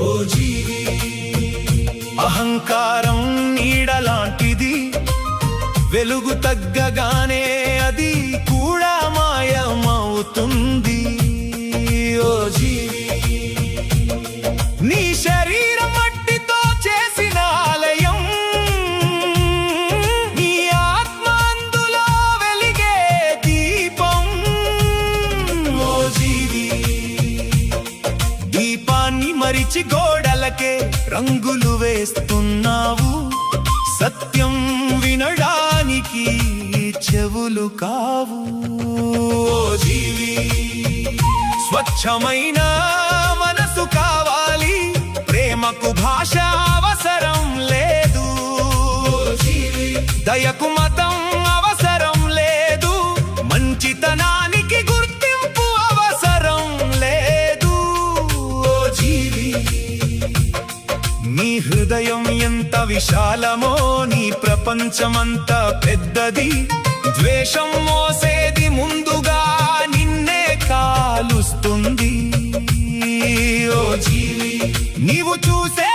ఓ జీవి అహంకారం నీడలాంటిది, వెలుగు తగ్గగానే అది కూడా మాయమవుతుంది. ఓ జీవి నీ శరీరం మట్టితో చేసిన ఆలయం, నీ ఆత్మ అందులో వెలిగే దీపం. ఓ జీవి దీపాన్ని మరిచి గోడలకే రంగులు వేస్తున్నావు, సత్యం వినడానికి చెవులు కావు. ఓ జీవి స్వచ్ఛమైన మనసు కావాలి, ప్రేమకు భాష అవసరం లేదు. దయకు మతం అవసరం లేదు, మంచితనానికి గుర్తింపు అవసరం లేదు. ఓ జీవి నీ హృదయం ఎంత విశాలమో, నీ ప్రపంచమంత పెద్దది. ద్వేషం మోసేది ముందుగా నిన్నే కాలుస్తుంది. ఓ జీవి నీవు చూసే